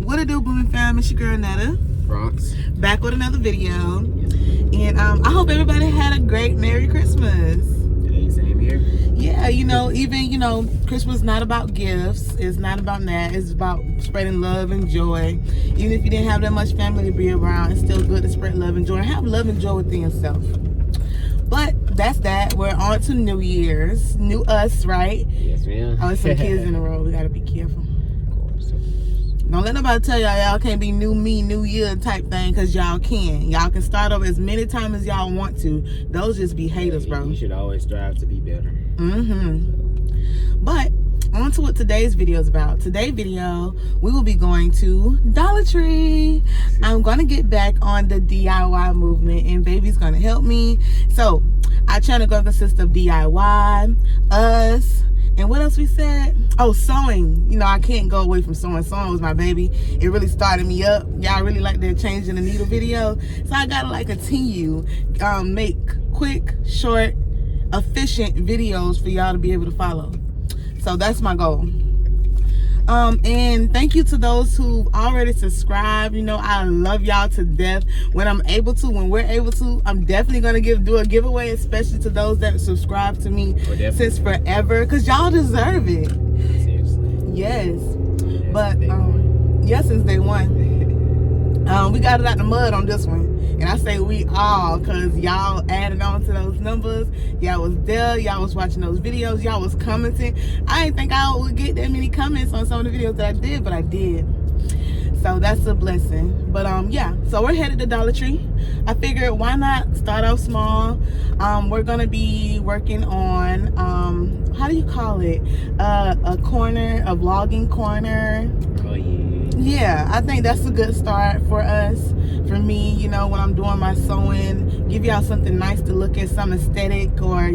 What it do, Blooming fam? It's your girl Netta. Bronx. Back with another video. And I hope everybody had a great Merry Christmas. Hey, same here. Yeah, even, Christmas is not about gifts. It's not about that. It's about spreading love and joy. Even if you didn't have that much family to be around, it's still good to spread love and joy. Have love and joy within yourself. But that's that. We're on to New Year's. New us, right? Yes, ma'am. Oh, it's some kids in the road. We gotta be careful. Of course. Don't let nobody tell y'all can't be new me, new year type thing, because y'all can. Y'all can start over as many times as y'all want to. Those just be haters, bro. You should always strive to be better. But on to what today's video is about. Today's video, we will be going to Dollar Tree. I'm going to get back on the DIY movement, and baby's going to help me. So our channel going to consist of DIY, us, and what else we said? Oh, sewing. I can't go away from sewing. Sewing was my baby. It really started me up. Y'all really like that change in the needle video. So I got to continue, make quick, short, efficient videos for y'all to be able to follow. So that's my goal. And thank you to those who already subscribed. I love y'all to death. When we're able to, I'm definitely gonna do a giveaway, especially to those that subscribe to me since forever, because y'all deserve it. Seriously. Yes. But since day one. We got it out the mud on this one. And I say we all, because y'all added on to those numbers. Y'all was there. Y'all was watching those videos. Y'all was commenting. I didn't think I would get that many comments on some of the videos that I did, but I did. So that's a blessing. But so we're headed to Dollar Tree. I figured, why not start off small? We're going to be working on, how do you call it? A vlogging corner. Oh, yeah. Yeah, I think that's a good start for us. For me, when I'm doing my sewing, give y'all something nice to look at, some aesthetic, or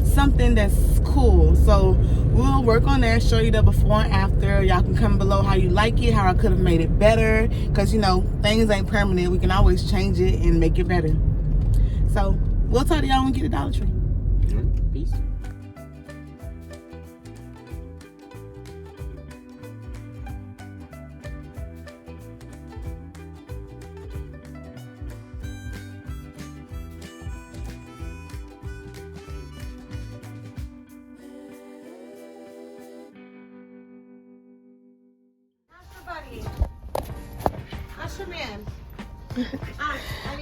something that's cool. So we'll work on that, show you the before and after. Y'all can comment below how you like it, how I could have made it better, because things ain't permanent. We can always change it and make it better. So we'll talk to y'all when we get to Dollar Tree. Peace.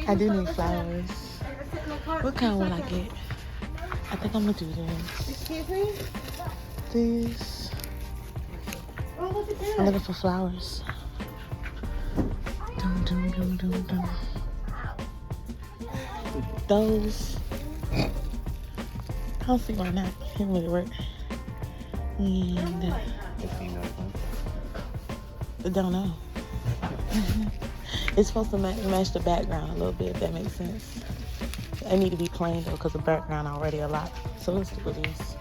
I do need flowers. What kind will I get? I think I'm gonna do this. Excuse me? This. Oh, look at that. I'm looking for flowers. Dum. Those. I don't see why not. It didn't really work. And I don't know. It's supposed to match the background a little bit, if that makes sense. I need to be plain though, because the background already a lot. So let's do these.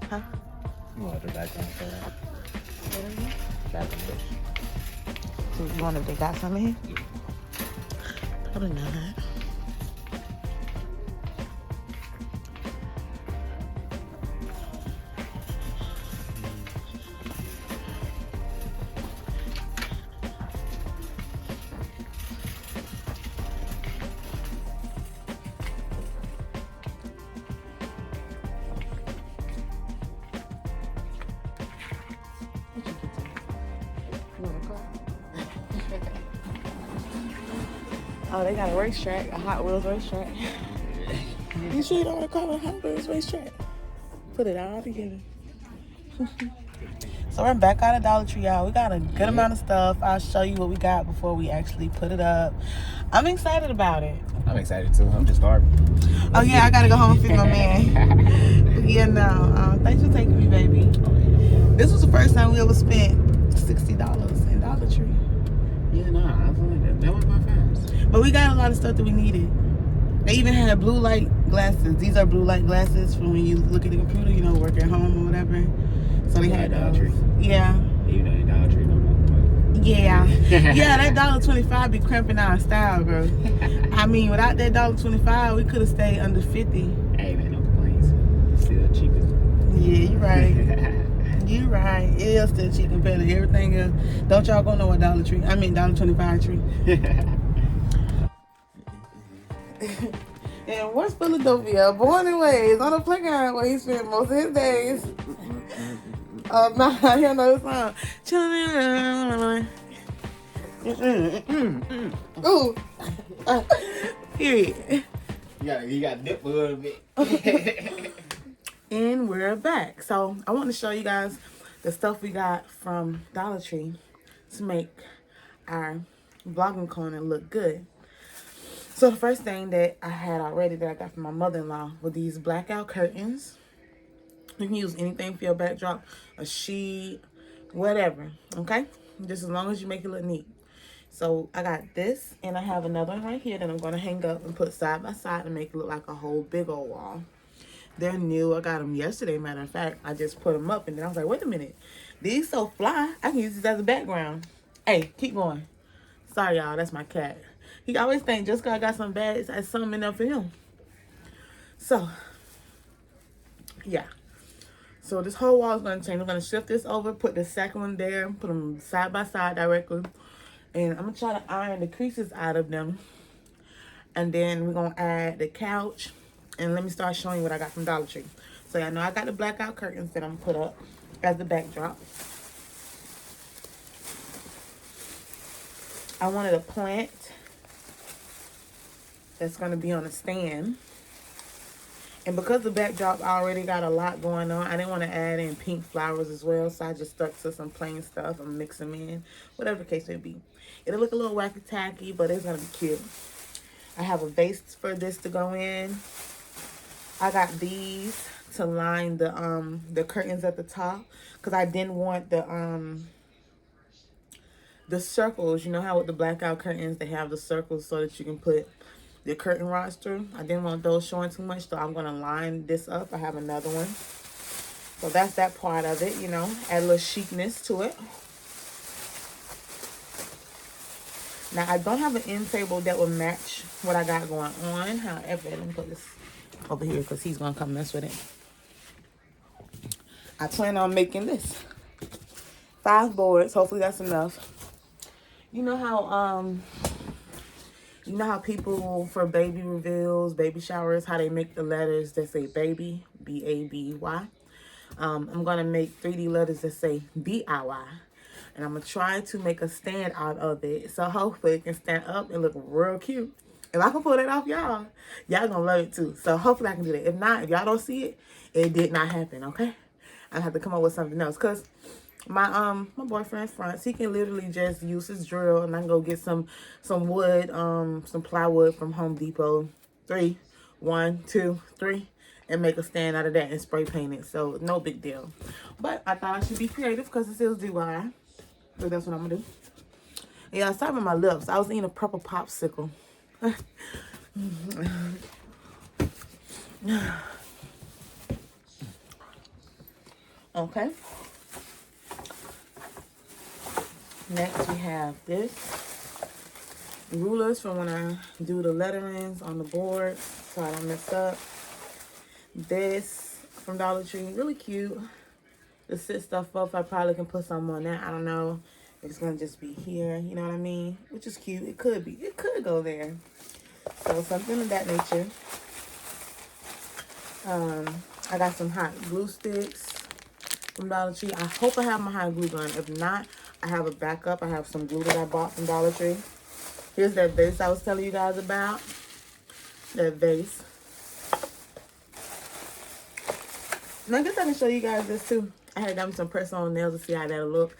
Huh? You want the background for that? Background. So you wonder if they got some in here? Probably not. Oh, they got a racetrack, a Hot Wheels racetrack. You sure you don't want to call it a Hot Wheels racetrack? Put it all together. So we're back out of Dollar Tree, y'all. We got a good amount of stuff. I'll show you what we got before we actually put it up. I'm excited about it. I'm excited too. I'm just starving. Oh yeah, I gotta go home and feed my man. Yeah, no. Thanks for taking me, baby. This was the first time we ever spent $60 in Dollar Tree. Yeah, nah, I feel like that was my fast. But we got a lot of stuff that we needed. They even had blue light glasses. These are blue light glasses for when you look at the computer, work at home or whatever. So they had Dollar Tree. Yeah. Even though Dollar Tree no more. Yeah. Yeah, that $1.25 be cramping our style, bro. I mean, without that $1.25, we could have stayed under 50. Hey man, no complaints. It's still cheapest. Yeah, you're right. You right. It is still cheap compared to everything else. Don't y'all go nowhere Dollar Tree. I mean $1.25 Tree. In West Philadelphia, born and raised on a playground where he spent most of his days. Nah, you know the song. Ooh. Period. You got to dip a little bit. And we're back. So I want to show you guys the stuff we got from Dollar Tree to make our vlogging corner look good. So the first thing that I had already that I got from my mother-in-law were these blackout curtains. You can use anything for your backdrop, a sheet, whatever, okay? Just as long as you make it look neat. So I got this, and I have another one right here that I'm going to hang up and put side by side to make it look like a whole big old wall. They're new. I got them yesterday, matter of fact. I just put them up, and then I was like, wait a minute. These so fly, I can use this as a background. Hey, keep going. Sorry, y'all. That's my cat. He always think just because I got some bad, it's something enough for him. So, yeah. So this whole wall is going to change. I'm going to shift this over, put the second one there, put them side by side directly. And I'm going to try to iron the creases out of them. And then we're going to add the couch. And let me start showing you what I got from Dollar Tree. So I know I got the blackout curtains that I'm going to put up as the backdrop. I wanted a plant that's going to be on a stand. And because the backdrop already got a lot going on, I didn't want to add in pink flowers as well. So I just stuck to some plain stuff and mix them in. Whatever the case may be. It'll look a little wacky tacky, but it's going to be cute. I have a vase for this to go in. I got these to line the curtains at the top. Because I didn't want the circles. You know how with the blackout curtains, they have the circles so that you can put the curtain rods through. I didn't want those showing too much, so I'm going to line this up. I have another one. So that's that part of it, you know. Add a little chicness to it. Now, I don't have an end table that will match what I got going on. However, let me put this over here because he's going to come mess with it. I plan on making this. 5 boards. Hopefully that's enough. You know how people for baby reveals, baby showers, how they make the letters that say baby, B-A-B-Y. I'm going to make 3D letters that say D-I-Y. And I'm going to try to make a stand out of it. So hopefully it can stand up and look real cute. If I can pull that off, y'all going to love it too. So hopefully I can do that. If not, if y'all don't see it, it did not happen, okay? I have to come up with something else. Because my boyfriend Franz, he can literally just use his drill and I can go get some wood, some plywood from Home Depot. 3, 1, 2, 3, and make a stand out of that and spray paint it. So no big deal. But I thought I should be creative because it says DIY. So that's what I'm gonna do. Yeah, I started with my lips. I was eating a purple popsicle. Okay. Next we have this. Rulers for when I do the letterings on the board so I don't mess up. This from Dollar Tree, really cute. To sit stuff up, I probably can put something on that. I don't know. It's gonna just be here, you know what I mean? Which is cute. It could be. It could go there. So something of that nature. I got some hot glue sticks from Dollar Tree. I hope I have my hot glue gun. If not, I have a backup. I have some glue that I bought from Dollar Tree. Here's that vase I was telling you guys about. That vase. And I guess I can show you guys this too. I had done some press-on nails to see how that'll look.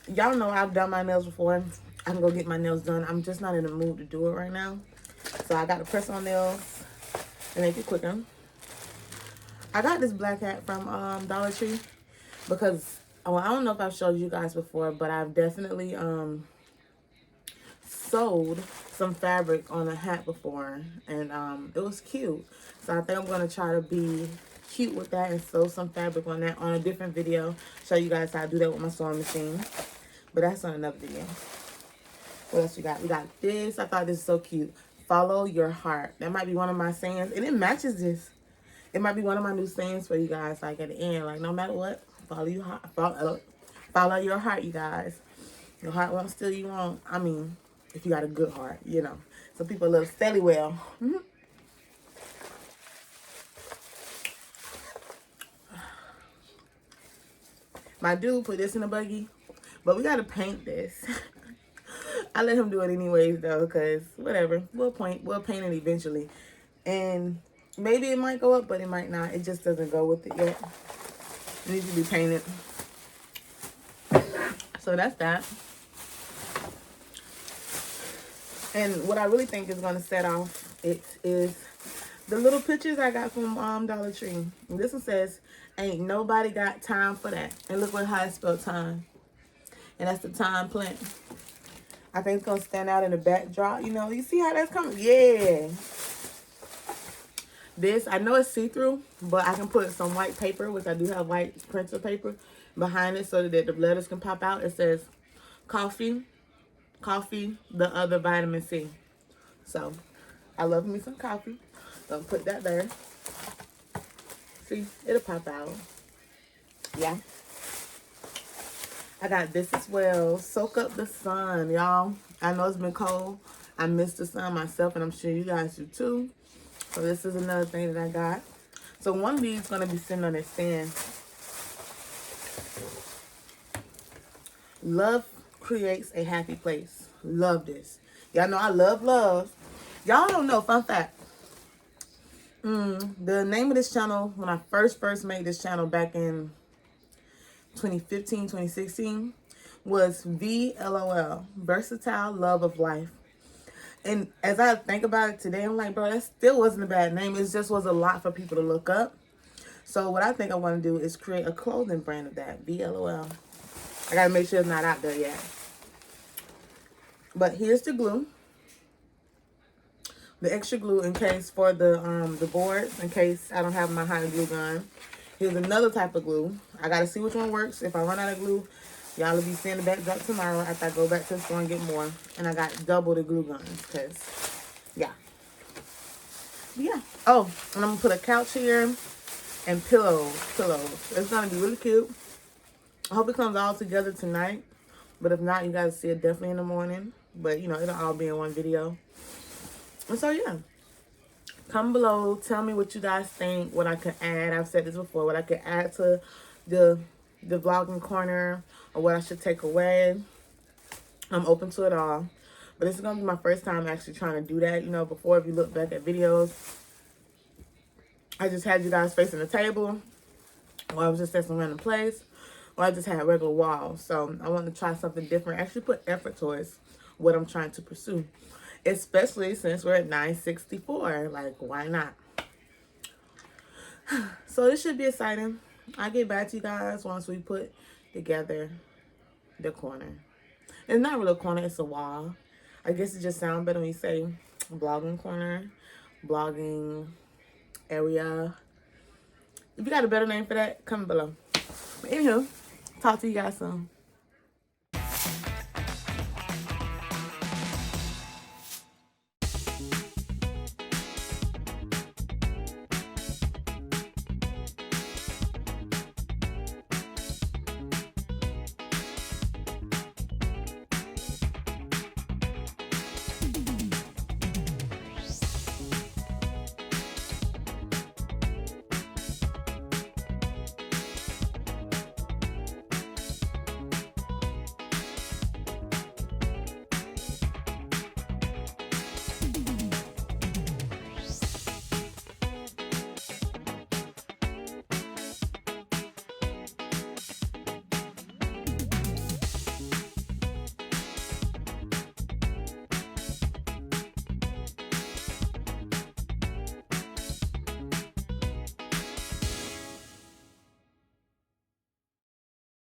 Y'all know I've done my nails before. I can go get my nails done. I'm just not in the mood to do it right now. So I got the press-on nails to make it quicker. I got this black hat from Dollar Tree because, well, I don't know if I've showed you guys before, but I've definitely sewed some fabric on a hat before, and it was cute. So I think I'm going to try to be cute with that and sew some fabric on that on a different video. Show you guys how I do that with my sewing machine. But that's on another video. What else we got? We got this. I thought this is so cute. Follow your heart. That might be one of my sayings. And it matches this. It might be one of my new sayings for you guys. Like at the end. Like no matter what, Follow your heart. Follow your heart, you guys. Your heart won't steal you on. I mean, if you got a good heart, you know. Some people love steady well. My dude put this in a buggy, but we gotta paint this. I let him do it anyways though, cause whatever. We'll paint it eventually, and maybe it might go up, but it might not. It just doesn't go with it yet. It needs to be painted. So that's that. And what I really think is gonna set off it is the little pictures I got from Dollar Tree. And this one says, "Ain't nobody got time for that." And look how it's spelled time. And that's the time plant. I think it's gonna stand out in the backdrop. You know, you see how that's coming? Yeah. This, I know it's see-through, but I can put some white paper, which I do have white printer paper, behind it so that the letters can pop out. It says coffee, the other vitamin C. So, I love me some coffee. So, put that there. See, it'll pop out. Yeah. I got this as well. Soak up the sun, y'all. I know it's been cold. I miss the sun myself, and I'm sure you guys do too. So this is another thing that I got. So one of these is going to be sitting on a stand. Love creates a happy place. Love this. Y'all know I love love. Y'all don't know, fun fact. The name of this channel, when I first made this channel back in 2015, 2016, was VLOL, Versatile Love of Life. And as I think about it today, I'm like, bro, that still wasn't a bad name. It just was a lot for people to look up. So what I think I want to do is create a clothing brand of that, VLOL. I got to make sure it's not out there yet. But here's the glue. The extra glue in case for the boards, in case I don't have my hot glue gun. Here's another type of glue. I got to see which one works. If I run out of glue, y'all will be seeing the backdrop tomorrow after I go back to the store and get more. And I got double the glue guns because, yeah. Oh, and I'm going to put a couch here and pillows. It's going to be really cute. I hope it comes all together tonight. But if not, you guys see it definitely in the morning. But, you know, it'll all be in one video. And so, yeah. Comment below. Tell me what you guys think. What I could add. I've said this before. What I could add to the vlogging corner. Or what I should take away. I'm open to it all. But this is going to be my first time actually trying to do that. You know, before, if you look back at videos, I just had you guys facing the table. Or I was just at some random place. Or I just had regular walls. So I wanted to try something different. Actually put effort towards what I'm trying to pursue. Especially since we're at 964. Like, why not? So this should be exciting. I'll get back to you guys once we put together the corner. It's not really a corner, it's a wall. I guess it just sounds better when you say blogging corner, blogging area. If you got a better name for that, comment below. But anywho, talk to you guys soon.